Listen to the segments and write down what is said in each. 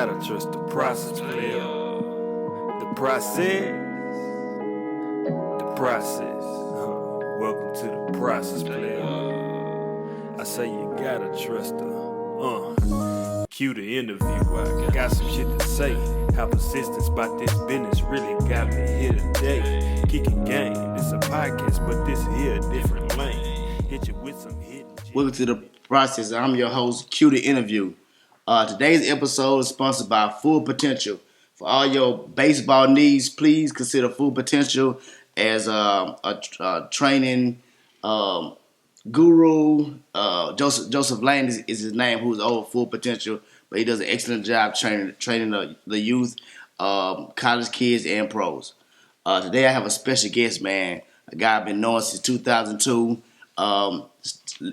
gotta trust the process, player. The process. The process. Welcome to the process, player. I say you gotta trust the cue the interview. I got some shit to say. How persistence about this business really got me here today. Kicking game. It's a podcast, but this here a different lane. Hit you with some hidden. Welcome to the process. I'm your host, Cue the Interview. Today's episode is sponsored by Full Potential. For all your baseball needs, please consider Full Potential as a training guru. Joseph Lane is his name, who's over Full Potential, but he does an excellent job training the youth, college kids, and pros. Today I have a special guest, man, a guy I've been knowing since 2002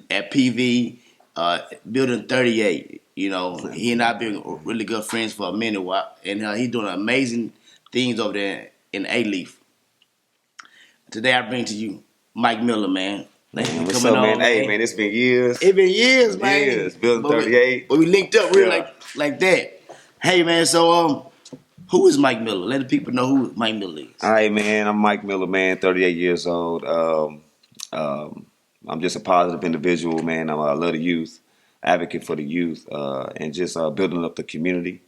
at PV, building 38. You know, he and I have been really good friends for a minute while, and he's doing amazing things over there in Alief. Today I bring to you Mike Miller, man. What's up, man? Hey, man, it's been years. It's been years, man. Years, building 38. But we linked up real like that. Hey, man, so who is Mike Miller? Let the people know who Mike Miller is. All right, man, I'm Mike Miller, man, 38 years old. I'm just a positive individual, man. I love the youth, advocate for the youth, and just building up the community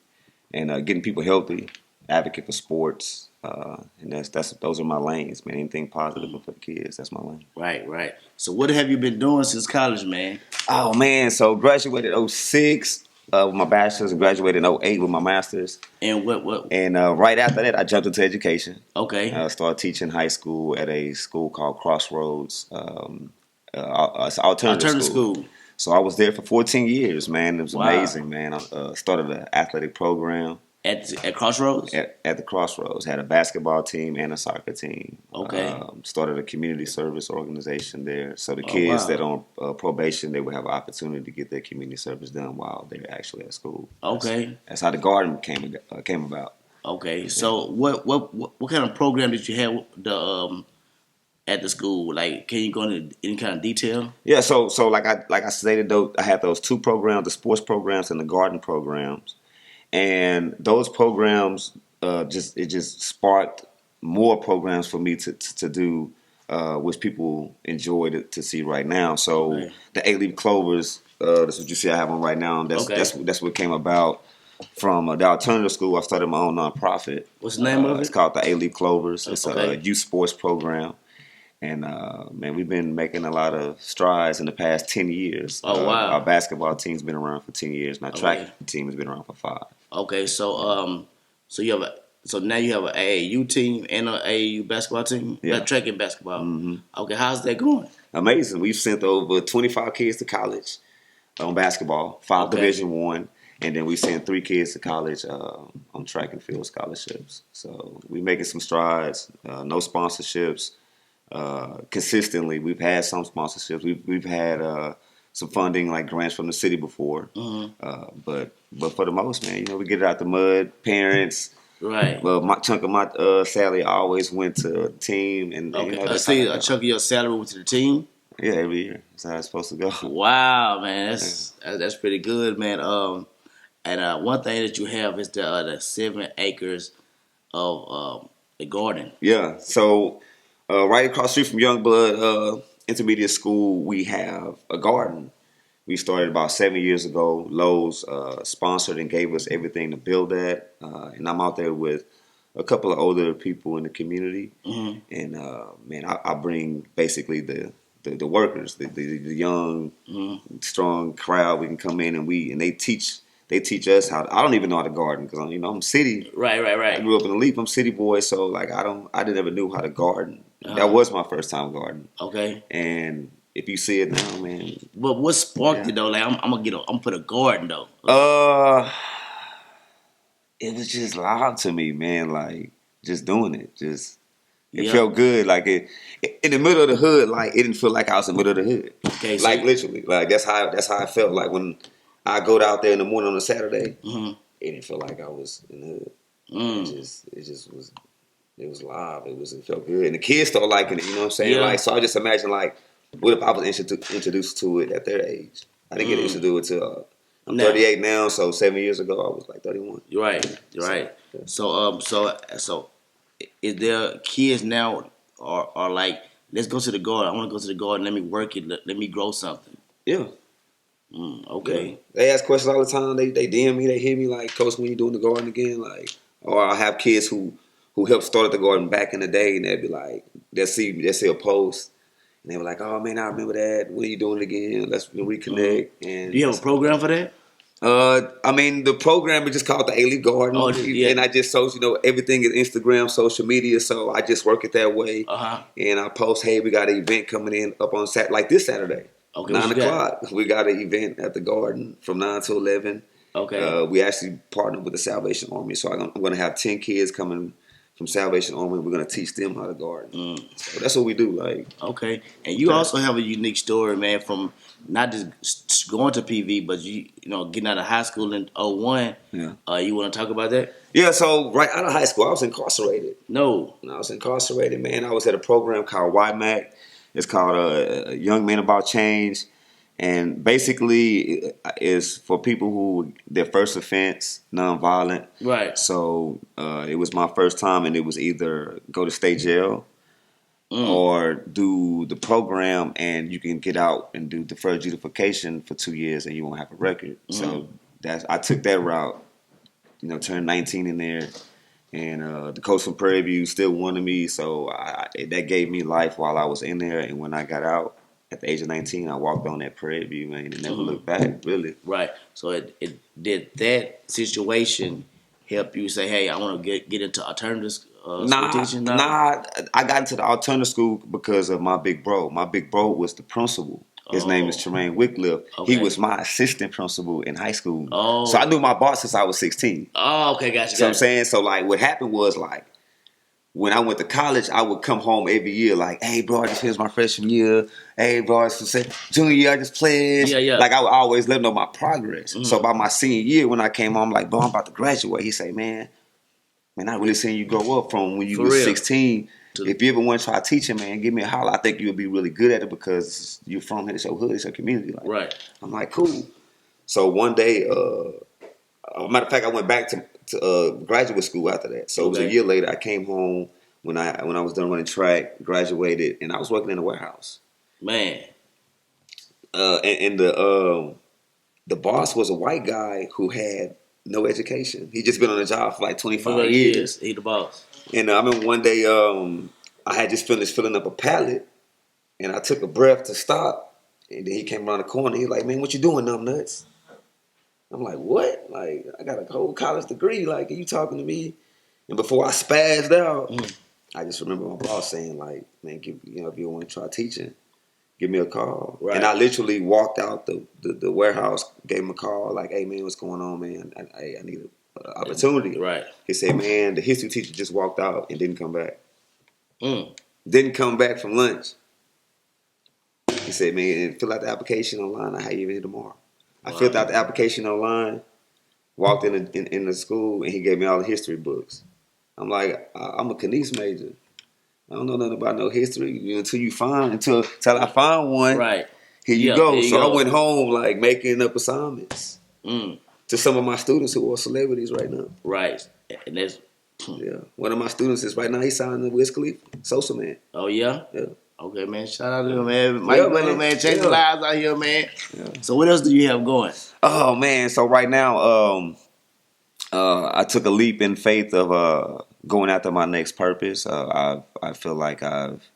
and getting people healthy, advocate for sports. And those are my lanes, man. Anything positive for the kids, that's my lane. Right. So what have you been doing since college, man? Oh, man, so graduated 06 with my bachelor's and graduated in 08 with my master's. And what? And right after that, I jumped into education. Okay. I started teaching high school at a school called Crossroads, alternative school. So I was there for 14 years, man. It was amazing, man. I started an athletic program. At Crossroads? At the Crossroads. Had a basketball team and a soccer team. Okay. Started a community service organization there. So the kids that are on probation, they would have an opportunity to get their community service done while they're actually at school. Okay. That's how the garden came about. Okay. Yeah. So what kind of program did you have at the school? Like, can you go into any kind of detail? Yeah. So like I stated, though, I had those two programs, the sports programs and the garden programs. And those programs just sparked more programs for me to do, which people enjoy to see right now. So the Alief Clovers, that's what you see I have on right now. That's what came about from the alternative school. I started my own nonprofit. What's the name of it? It's called the Alief Clovers. It's a youth sports program. And, man, we've been making a lot of strides in the past 10 years. Oh, wow. Our basketball team's been around for 10 years, and our track team has been around for 5. Okay, so now you have an AAU team and an AAU basketball team? Yeah. Track and basketball. Mm-hmm. Okay, how's that going? Amazing. We've sent over 25 kids to college on basketball, 5 Division I, and then we sent 3 kids to college on track and field scholarships. So we're making some strides, no sponsorships. Consistently, we've had some sponsorships. We've had some funding, like grants from the city before. Mm-hmm. But for the most, man, we get it out the mud. Parents, right? Well, my chunk of my salary always went to the team, and a chunk of your salary went to the team. Yeah, every year. That's how it's supposed to go. Wow, man, that's pretty good, man. And one thing that you have is the 7 acres of the garden. Yeah, so. Right across the street from Youngblood Intermediate School, we have a garden. We started about 7 years ago. Lowe's sponsored and gave us everything to build that. And I'm out there with a couple of older people in the community. Mm-hmm. And, man, I bring basically the workers, the young, strong crowd. We can come in and they teach us how. I don't even know how to garden because I'm city. Right. I grew up in Alief. I'm city boy, so like I never knew how to garden. That was my first time gardening. Okay. And if you see it now, man. But what sparked it though? Like I'm gonna put a garden though. It was just loud to me, man. Like just doing it, it felt good. Like it in the middle of the hood. Like it didn't feel like I was in the middle of the hood. Okay. Like literally, like that's how I felt. Like when I go out there in the morning on a Saturday, it didn't feel like I was in the hood. It just was. It was live. It felt good, and the kids started liking it. You know what I'm saying? Yeah. Like, so I just imagine, like, what if I was introduced to it at their age? I didn't get introduced to it I'm 38 now, so 7 years ago I was like 31. You're right. You're right. So is there kids now are like, let's go to the garden. I want to go to the garden. Let me work it. Let me grow something. Yeah. Okay. Yeah. They ask questions all the time. They DM me. They hit me like, Coach, when you doing the garden again? Like, or I have kids who helped start the garden back in the day, and they'd be like, they'll see a post, and they were like, oh man, I remember that. When are you doing it again? Let's reconnect. And do you have a program for that? I mean, the program is just called the Alief Garden, and I just everything is Instagram, social media. So I just work it that way, and I post, hey, we got an event coming in up on like this Saturday, 9:00. We got an event at the Garden from 9 to 11. Okay, we actually partnered with the Salvation Army, so I'm going to have 10 kids coming from Salvation Army. We're going to teach them how to garden. So that's what we do. Like, okay, and you also have a unique story, man, from not just going to PV, but you know getting out of high school in 01. Yeah. You want to talk about that? Yeah. So right out of high school, I was incarcerated. No. When I was incarcerated, man, I was at a program called YMAC. It's called Young Men About Change. And basically, it's for people who their first offense, nonviolent. Right. So it was my first time, and it was either go to state jail or do the program, and you can get out and do deferred adjudication for 2 years, and you won't have a record. So I took that route. You know, turned 19 in there, and the coach from Prairie View still wanted me, so that gave me life while I was in there. And when I got out, at the age of 19, I walked on that Prairie View, man, and never looked back, really. Right. So it did that situation help you say, hey, I want to get into alternative school teaching now? Nah, I got into the alternative school because of my big bro. My big bro was the principal. His name is Tremaine Wycliffe. Okay. He was my assistant principal in high school. Oh. So I knew my boss since I was 16. Oh, okay, gotcha. So I'm saying, so like what happened was like, when I went to college, I would come home every year like, hey, bro, I just finished my freshman year. Hey, bro, it's junior year, I just pledged. Yeah. Like, I would always let him know my progress. So by my senior year, when I came home, I'm like, bro, I'm about to graduate. He say, man, I really seen you grow up from when you were 16. If you ever want to try teaching, man, give me a holler. I think you'll be really good at it because you're from here, it's your hood, it's your community. Like, right. I'm like, cool. So one day, matter of fact, I went back to graduate school after that. So it was a year later. I came home when I was done running track, graduated, and I was working in a warehouse. Man. And the boss was a white guy who had no education. He just been on the job for like 25 years. He the boss. And I remember one day I had just finished filling up a pallet, and I took a breath to stop, and then he came around the corner. He was like, man, what you doing, numb nuts? I'm like, what? Like, I got a whole college degree. Like, are you talking to me? And before I spazzed out, I just remember my boss saying, like, man, if you want to try teaching, give me a call. Right. And I literally walked out the warehouse, gave him a call, like, hey, man, what's going on, man? I need an opportunity. Right. He said, man, the history teacher just walked out and didn't come back. Didn't come back from lunch. He said, man, fill out the application online. I'll have you in here tomorrow. I filled out the application online, walked in the school, and he gave me all the history books. I'm like, I'm a Kines major. I don't know nothing about no history until I find one. Right. Here you go. So I went home like making up assignments to some of my students who are celebrities right now. Right. And that's one of my students is right now. He's signing the Wiz Khalifa, Sosa Man. Oh yeah. Yeah. Okay, man. Shout out to him, man. Mike Miller, man, changing lives out here, man. Yeah. So what else do you have going? Oh man, so right now, I took a leap in faith of going after my next purpose. I feel like I've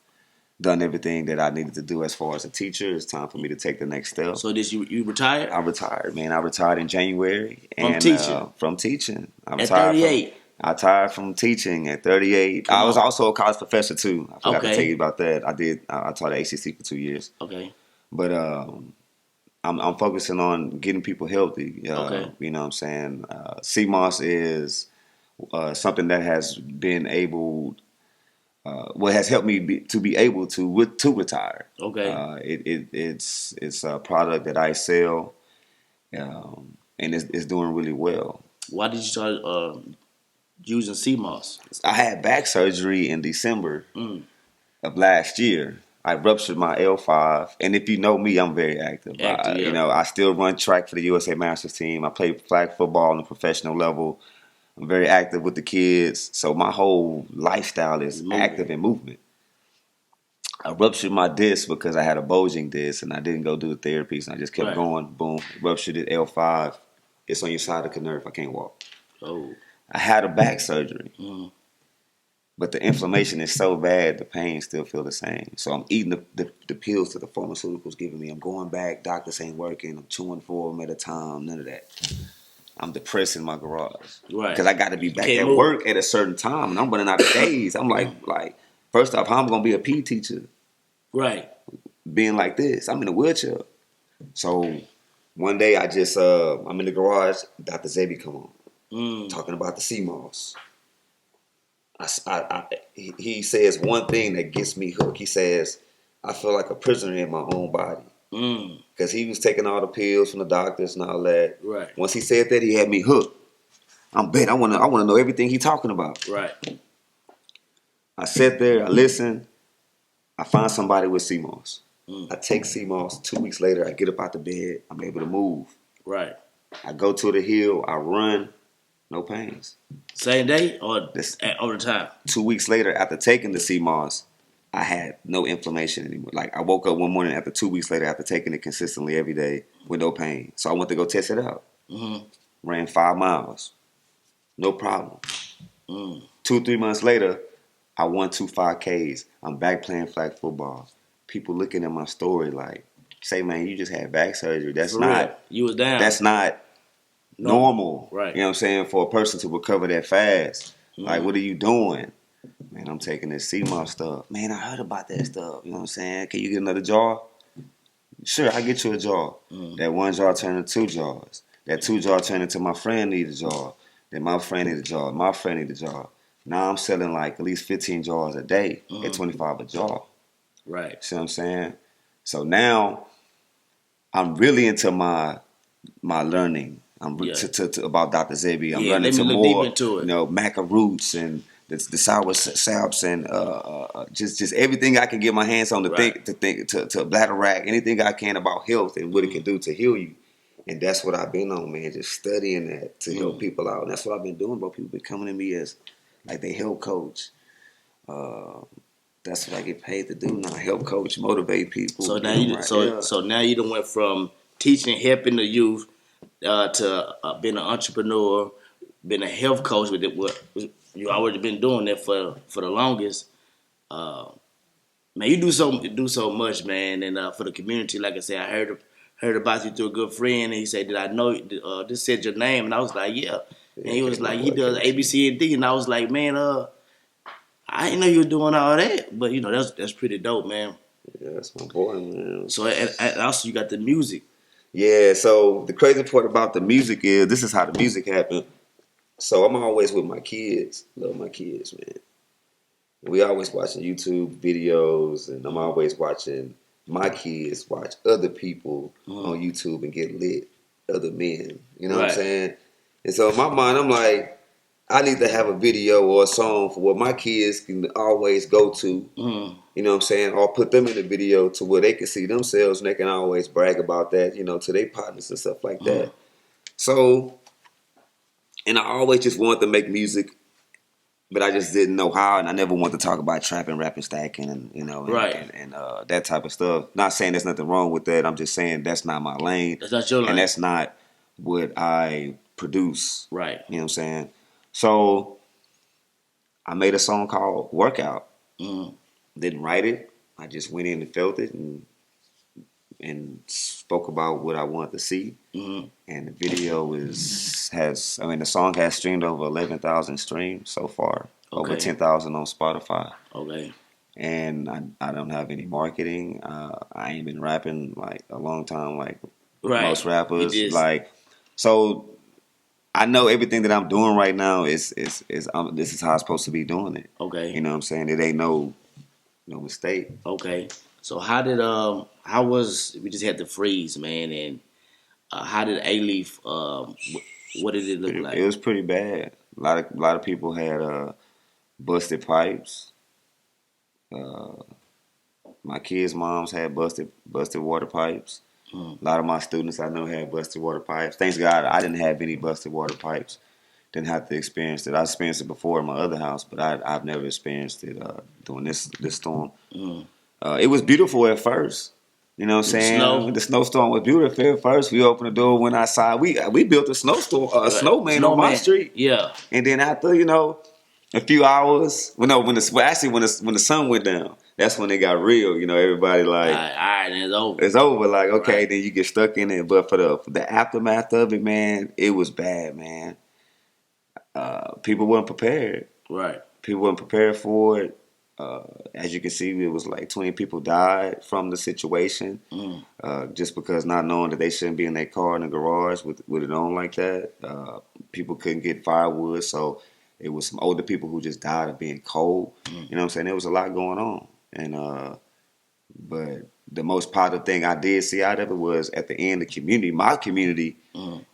done everything that I needed to do as far as a teacher. It's time for me to take the next step. So you retired? I retired, man. I retired in January. From teaching. I retired at 38? I retired from teaching at 38. I was also a college professor too. I forgot to tell you about that. I taught at ACC for 2 years. Okay. But I'm focusing on getting people healthy. You know what I'm saying? CMOS is something that has been able, has helped me to be able to retire. Okay. It's a product that I sell, and it's doing really well. Why did you start using CMOS? I had back surgery in December of last year. I ruptured my L5, and if you know me, I'm very active. Active, yeah. You know, I still run track for the USA Masters team. I play flag football on a professional level. I'm very active with the kids, so my whole lifestyle is active and movement. I ruptured my disc because I had a bulging disc, and I didn't go do the therapy, so I just kept going. Boom, ruptured it, L5. It's on your sciatic nerve. I can't walk. Oh. I had a back surgery. Mm. But the inflammation is so bad, the pain still feel the same. So I'm eating the pills that the pharmaceuticals giving me. I'm going back, doctors ain't working. I'm chewing 4 of them at a time, none of that. I'm depressed in my garage. Right. Because I got to be back at work at a certain time, and I'm running out of days. I'm like, first off, how I'm going to be a PE teacher? Right. Being like this. I'm in a wheelchair. So one day I just, I'm in the garage, Dr. Zebi come on, talking about the CMOS. He says one thing that gets me hooked. He says, I feel like a prisoner in my own body. Because he was taking all the pills from the doctors and all that. Right. Once he said that, he had me hooked. I'm bet. I want to know everything he's talking about. Right. I sat there, I listened. I find somebody with CMOS. I take CMOS. 2 weeks later, I get up out the bed. I'm able to move. Right. I go to the hill. I run. No pains. Same day or over time? 2 weeks later, after taking the CMOS, I had no inflammation anymore. Like I woke up one morning after 2 weeks later, after taking it consistently every day with no pain. So I went to go test it out. Ran 5 miles, no problem. 2-3 months later, I won 2 5Ks. I'm back playing flag football. People looking at my story like, say, man, you just had back surgery. That's not. You was down. That's not normal. Right. You know what I'm saying? For a person to recover that fast. Like, what are you doing? Man, I'm taking this CMOS stuff. Man, I heard about that stuff. You know what I'm saying? Can you get another jar? Sure, I'll get you a jar. That 1 jar turned into 2 jars. That 2 jar turned into my friend need a jar. Then my friend need a jar. My friend need a jar. Now I'm selling like at least 15 jars a day at $25 a jar. Right. See what I'm saying? So now I'm really into my learning. I'm about Dr. Zebi. I'm learning some more, deep into it. You know, maca roots and the sour saps and just everything I can get my hands on to bladder rack, anything I can about health and what it can do to heal you. And that's what I've been on, man, just studying that to help people out. And that's what I've been doing, bro. People been coming to me as like they health coach. That's what I get paid to do now. Help coach, motivate people. So now so now you done went from teaching, helping the youth to being an entrepreneur, being a health coach with it. You already been doing that for the longest. Man, you do so much, man, and for the community. Like I said, I heard about you through a good friend, and he said, "Did I know this said your name?" And I was like, "Yeah." And he was like, "He does A, B, C, and D," and I was like, "Man, I didn't know you were doing all that, but you know that's pretty dope, man." Yeah, that's my boy, man. So and also you got the music. Yeah, so the crazy part about the music is this is how the music happened. So I'm always with my kids. Love my kids, man. We always watching YouTube videos, and I'm always watching my kids watch other people on YouTube and get lit, other men. You know what I'm saying? And so in my mind, I'm like, I need to have a video or a song for what my kids can always go to. You know what I'm saying? Or put them in a video to where they can see themselves and they can always brag about that, you know, to their partners and stuff like that. So, and I always just wanted to make music, but I just didn't know how, and I never wanted to talk about trapping, rapping, stacking, and you know, and that type of stuff. Not saying there's nothing wrong with that. I'm just saying that's not my lane. That's not your lane. And that's not what I produce. Right. You know what I'm saying? So I made a song called Workout. Didn't write it. I just went in and felt it and spoke about what I wanted to see. And the video the song has streamed over 11,000 streams so far. Over 10,000 on Spotify. Okay. And I don't have any marketing. I ain't been rapping like a long time, like most rappers. Like, so I know everything that I'm doing right now is this is how I'm supposed to be doing it. Okay. You know what I'm saying? It ain't no mistake. Okay. So we just had the freeze, man, and how did Alief, what did it look like? It was pretty bad. A lot of people had busted pipes. My kids' moms had busted water pipes. A lot of my students I know had busted water pipes. Thanks God I didn't have any busted water pipes. Didn't have to experience it. I experienced it before in my other house, but I've never experienced it during this storm. It was beautiful at first. You know what I'm saying? The snowstorm was beautiful at first. We opened the door, went outside. We built a snowman on my street. Yeah. And then after, a few hours, when the sun went down, that's when it got real. Everybody like, all right, and it's over. It's over. Like, okay, Right. then you get stuck in it. But for the aftermath of it, man, it was bad, man. People weren't prepared. Right. People weren't prepared for it. As you can see, it was like 20 people died from the situation, just because not knowing that they shouldn't be in their car in the garage with it on like that. People couldn't get firewood, so it was some older people who just died of being cold. You know what I'm saying? There was a lot going on, and but the most positive thing I did see out of it was at the end, my community,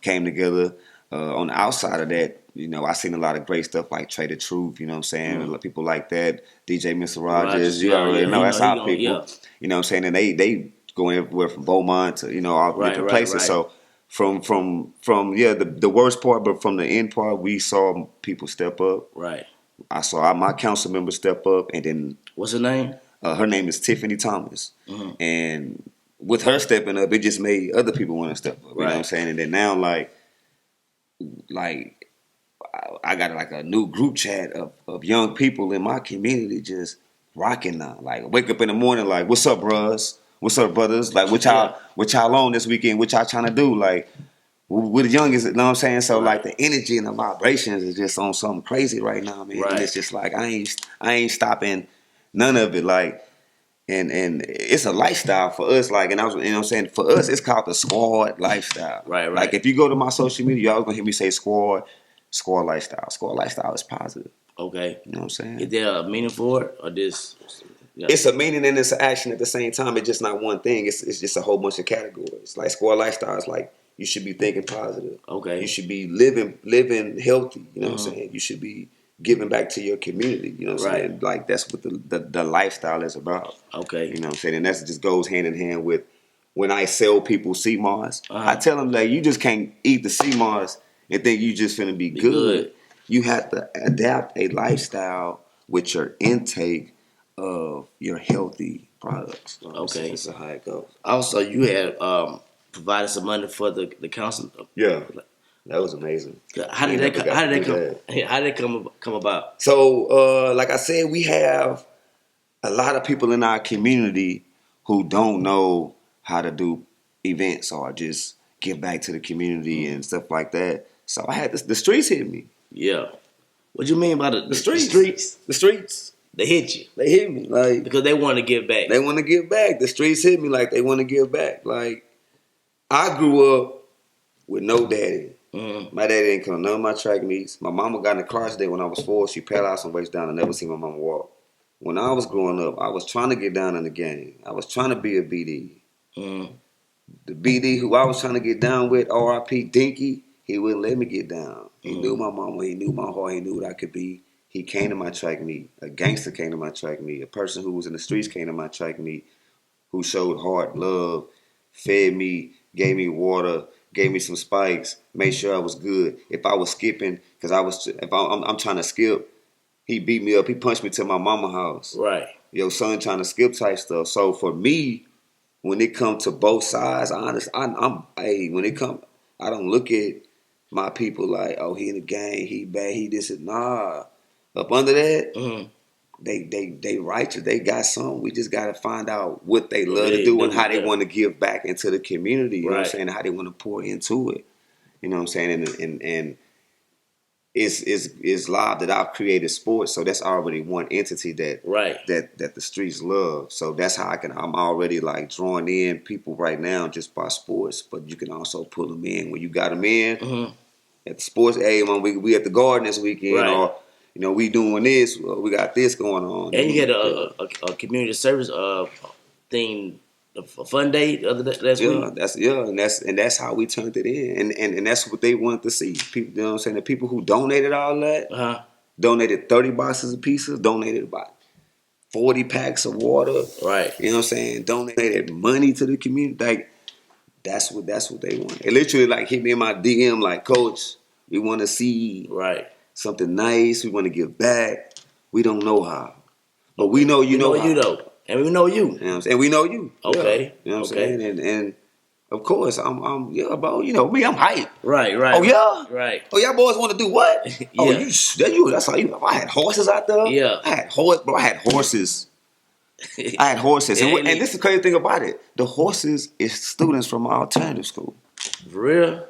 came together. On the outside of that, I seen a lot of great stuff like Trade the Truth, you know what I'm saying? People like that, DJ Mr. Rogers, you already know that's our people. Yeah. You know what I'm saying? And they go everywhere from Beaumont to, all different places. Right. So from the worst part, but from the end part, we saw people step up. Right. I saw my council member step up, and then what's her name? Her name is Tiffany Thomas. And with her stepping up, it just made other people want to step up. You know what I'm saying? And then now, like I got like a new group chat of young people in my community just rocking now. Like wake up in the morning, like, what's up, bros? What's up, brothers? Like what y'all on this weekend? What y'all trying to do? Like with the youngest, you know what I'm saying? So like the energy and the vibrations is just on something crazy right now, man. Right. And it's just like I ain't stopping none of it. Like and it's a lifestyle for us. Like, and I was, you know what I'm saying? For us, it's called the squad lifestyle. Right. Like if you go to my social media, y'all gonna hear me say squad lifestyle. Squad lifestyle is positive. Okay. You know what I'm saying? Is there a meaning for it or this? Yeah. It's a meaning and it's an action at the same time. It's just not one thing. It's just a whole bunch of categories. Like squad lifestyle is like you should be thinking positive. Okay. You should be living healthy. You know what I'm saying? You should be giving back to your community. You know what I'm saying? Like that's what the lifestyle is about. Okay. You know what I'm saying? And that just goes hand in hand with when I sell people sea moss. I tell them like you just can't eat the sea moss and think you just finna be good. You have to adapt a lifestyle with your intake of your healthy products. Okay. This is how it goes. Also, you had provided some money for the council. Yeah. That was amazing. How did that come about? So, like I said, we have a lot of people in our community who don't know how to do events or just give back to the community and stuff like that. So I had the streets hit me. Yeah. What you mean by the streets? The streets. They hit you. They hit me like because they want to give back. They want to give back. The streets hit me like they want to give back. Like I grew up with no daddy. My daddy didn't come to none of my track meets. My mama got in the car today when I was 4. She paralyzed and waist down. I never seen my mama walk. When I was growing up, I was trying to get down in the game. I was trying to be a BD. The BD who I was trying to get down with, R.I.P. Dinky, he wouldn't let me get down. He knew my mama. He knew my heart. He knew what I could be. He came to my track meet. A gangster came to my track meet. A person who was in the streets came to my track meet, who showed heart, love, fed me, gave me water, gave me some spikes, made sure I was good. If I was skipping, because I'm trying to skip, he beat me up. He punched me to my mama house. Right. Yo, son trying to skip type stuff. So for me, when it comes to both sides, when it come, I don't look at my people like, oh, he in the gang, he bad, he this and nah. Up under that, they righteous. They got something. We just got to find out what they love to do and how they want to give back into the community. You know what I'm saying? How they want to pour into it. You know what I'm saying? And it's live that I've created sports, so that's already one entity that the streets love. So that's how I'm already like drawing in people right now just by sports. But you can also pull them in when you got them in at the sports. Hey, man, we at the Garden this weekend, or we doing this. We got this going on. And you had a community service thing, a fun day last week. And that's how we turned it in, and that's what they wanted to see. People, you know what I'm saying? The people who donated all that, donated 30 boxes of pizza, donated about 40 packs of water. Right. You know what I'm saying? Donated money to the community. Like, that's what they want. It literally like hit me in my DM like, Coach, we want to see something nice. We want to give back. We don't know how. But we know you know how. You though. And we know you. You know what I'm saying? We know you. Okay. Yeah. You know what I'm saying? And of course, I'm yeah, bro. You know me, I'm hype. Right. Oh yeah. Right. Oh y'all boys want to do what? Yeah. Oh you. That's how you. I had horses out there. Yeah. I had horses. I had horses. And this is the crazy thing about it. The horses is students from my alternative school. For real?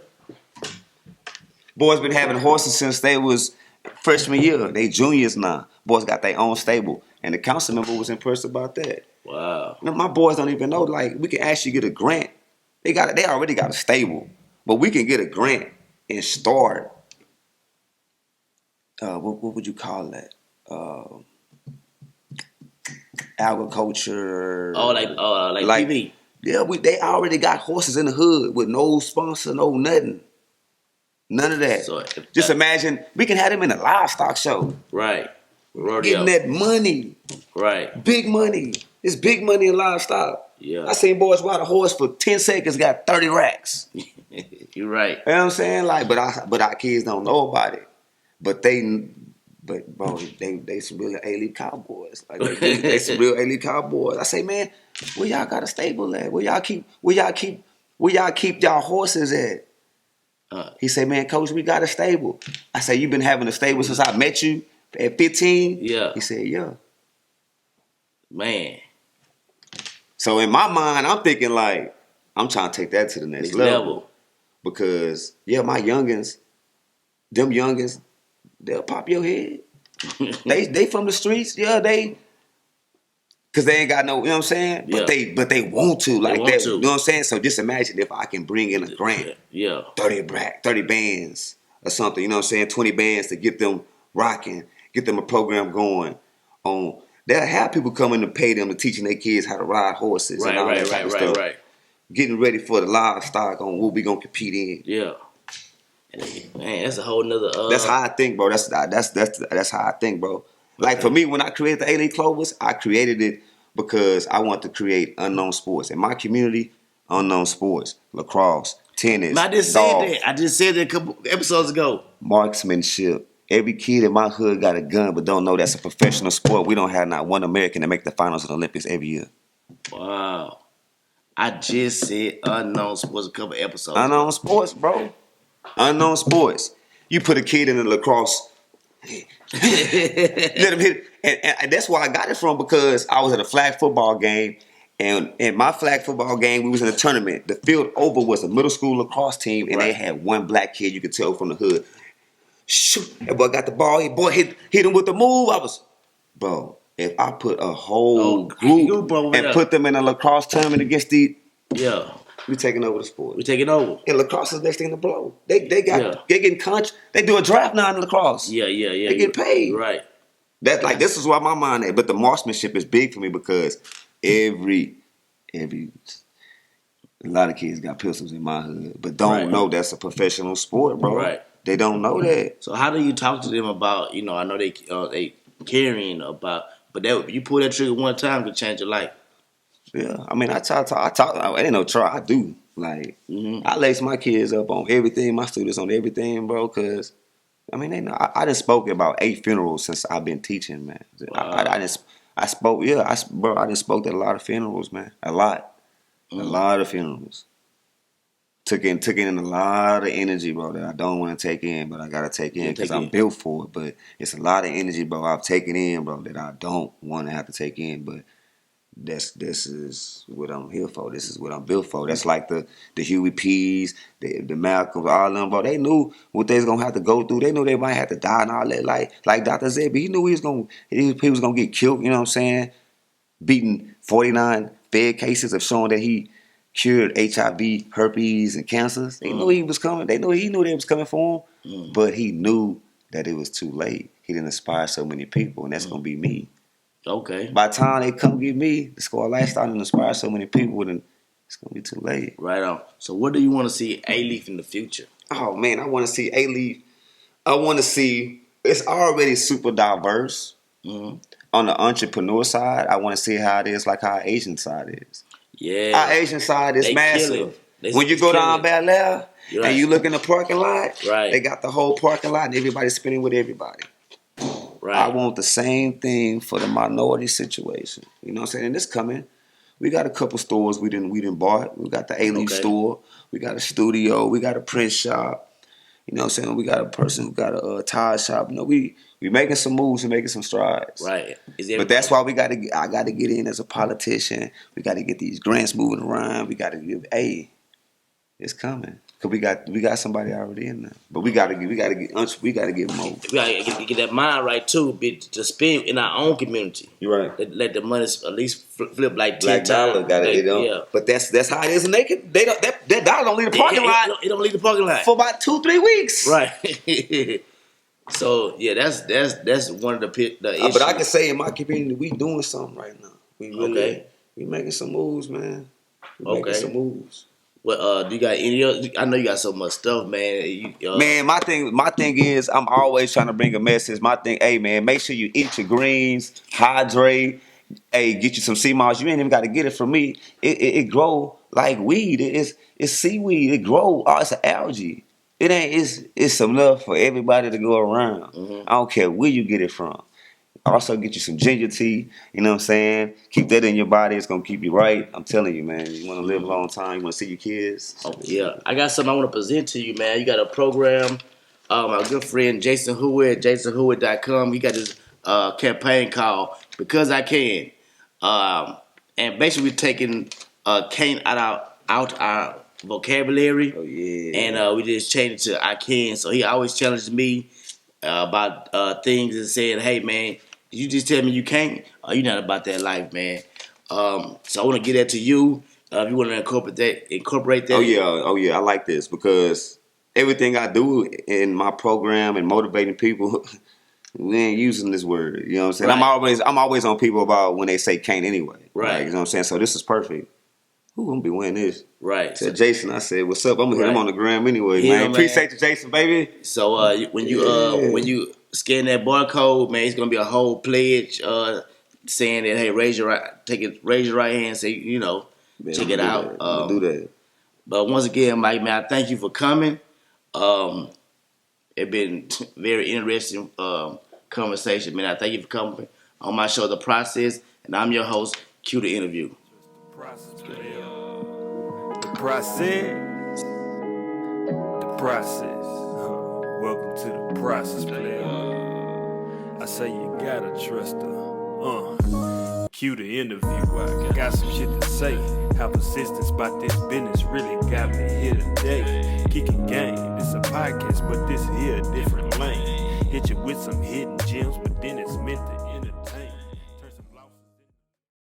Boys been having horses since they was freshman year. They juniors now. Boys got their own stable. And the council member was impressed about that. Wow. Now, my boys don't even know, like, we can actually get a grant. They already got a stable. But we can get a grant and start, what would you call that? Agriculture. Like PV. Yeah, they already got horses in the hood with no sponsor, no nothing. None of that. So just imagine, we can have them in a livestock show. Right. Getting that money. Right. Big money. It's big money in livestock. Yeah. I seen boys ride a horse for 10 seconds, got 30 racks. You're right. You know what I'm saying? Like, but our kids don't know about it. But bro, they some real Alief Cowboys. Like they some real Alief Cowboys. I say, man, where y'all got a stable at? Where y'all keep y'all horses at? He say, man, Coach, we got a stable. I say, you been having a stable since I met you at 15? Yeah. He said, yeah. Man. So in my mind, I'm thinking like, I'm trying to take that to the next level. Because, yeah, my youngins, they'll pop your head. they from the streets, yeah, because they ain't got no, you know what I'm saying? But they want to, like that. You know what I'm saying? So just imagine if I can bring in a grant. Yeah. 30 bands or something, you know what I'm saying? 20 bands to get them rocking, get them a program going on. They'll have people coming to pay them to teaching their kids how to ride horses and all that type of stuff. Right. Getting ready for the livestock on what we gonna compete in. Yeah. Man, that's a whole nother. That's how I think, bro. That's how I think, bro. Like for me, when I created the Alief Clovers, I created it because I want to create unknown sports in my community. Unknown sports, lacrosse, tennis. I just said that a couple episodes ago. Marksmanship. Every kid in my hood got a gun, but don't know that's a professional sport. We don't have not one American to make the finals of the Olympics every year. Wow. I just said unknown sports a couple episodes ago. Unknown sports, bro. Unknown sports. You put a kid in a lacrosse, let him hit it. And that's where I got it from, because I was at a flag football game, and in my flag football game, we was in a tournament. The field over was a middle school lacrosse team, and they had one black kid you could tell from the hood. Shoot, that boy got the ball. Boy hit him with the move. Bro, if I put a whole group and put them in a lacrosse tournament against we taking over the sport. We taking over. And lacrosse is the next thing to blow. They getting they do a draft now in lacrosse. Yeah. They get paid. Right. That's like, this is why my mind is. But the marksmanship is big for me, because every a lot of kids got pistols in my hood, but don't know that's a professional sport, bro. Right. They don't know that. So how do you talk to them about? I know they caring about, but you pull that trigger one time to change your life. Yeah, I mean, I talk. I ain't no try. I do. Like, I lace my kids up on everything, my students on everything, bro. Cause I mean, they know. I done spoke about 8 funerals since I've been teaching, man. Wow. I spoke at a lot of funerals, man. A lot of funerals. Took in a lot of energy, bro, that I don't want to take in, but I gotta take in because I'm built for it. But it's a lot of energy, bro, I've taken in, bro, that I don't want to have to take in. But this is what I'm here for. This is what I'm built for. That's like the Huey P's, the Malcolms, all of them, bro. They knew what they was gonna have to go through. They knew they might have to die and all that. Like Dr. Zeb, he knew he was gonna get killed. You know what I'm saying? Beating 49 fed cases of showing that he cured HIV, herpes, and cancers. They knew he was coming. He knew they was coming for him. But he knew that it was too late. He didn't inspire so many people, and that's gonna be me. Okay. By the time they come get me, the Score Lifestyle and inspire so many people, then it's gonna be too late. Right on. So what do you want to see Alief in the future? Oh man, I want to see Alief. I want to see, it's already super diverse. on the entrepreneur side, I want to see how it is like our Asian side is. Yeah. Our Asian side is They massive. killing. When you go down Bel Air and you look in the parking lot, right. they got the whole parking lot and everybody's spending with everybody. Right. I want the same thing for the minority situation. You know what I'm saying? And this coming. We got a couple stores we didn't bought. We got the Alief store. We got a studio. We got a print shop. You know what I'm saying? We got a person who got a tire shop. You know, we making some moves and making some strides. Right. But that's why I got to get in as a politician. We got to get these grants moving around. We got to give. Hey, it's coming. Cause we got somebody already in there, but we gotta get more. We gotta get that mind right too, to spend in our own community. You're right. Let the money at least flip like $10. Got it. Yeah. But that's how it is. And they don't. That dollar don't leave the parking lot. It don't leave the parking lot for about 2-3 weeks. Right. So yeah, that's one of the issues. But I can say in my community, we doing something right now. We really we making some moves, man. We making some moves. Well, do you got any other? I know you got so much stuff, man. Man, my thing is I'm always trying to bring a message. My thing, hey man, make sure you eat your greens, hydrate. Hey, get you some sea moss. You ain't even got to get it from me. It grow like weed. It's seaweed. It grow. Oh, it's an algae. It ain't. It's some love for everybody to go around. Mm-hmm. I don't care where you get it from. Also get you some ginger tea, you know what I'm saying? Keep that in your body. It's going to keep you right. I'm telling you, man. You want to live a long time. You want to see your kids. Oh, yeah. I got something I want to present to you, man. You got a program. My good friend Jason Hewitt, jasonhewitt.com. He got this campaign called Because I Can. And basically we're taking can't out our vocabulary. Oh, yeah. And we just changed it to I Can. So he always challenges me about things and saying, hey, man, you just tell me you can't, you're not about that life, man. So I want to get that to you. If you want to incorporate that. Oh yeah, I like this because everything I do in my program and motivating people, we ain't using this word. You know what I'm saying? Right. I'm always on people about when they say can't anyway. Right. Like, you know what I'm saying? So this is perfect. Who gonna be winning this? Right. To Jason, I said, "What's up?" I'm gonna hit him on the gram anyway, man. Appreciate you, Jason, baby. So when you scan that barcode, man, it's gonna be a whole pledge saying that, hey, raise your right hand, say, check it out. Do that. But once again, Mike, man, I thank you for coming. It's been very interesting conversation, man. I thank you for coming on my show, The Process, and I'm your host, Cue the Interview. The process. Welcome to the process, player. I say you gotta trust her. Cue the interview. I got some shit to say. How persistence about this business really got me here today. Kicking game. It's a podcast, but this here a different lane. Hit you with some hidden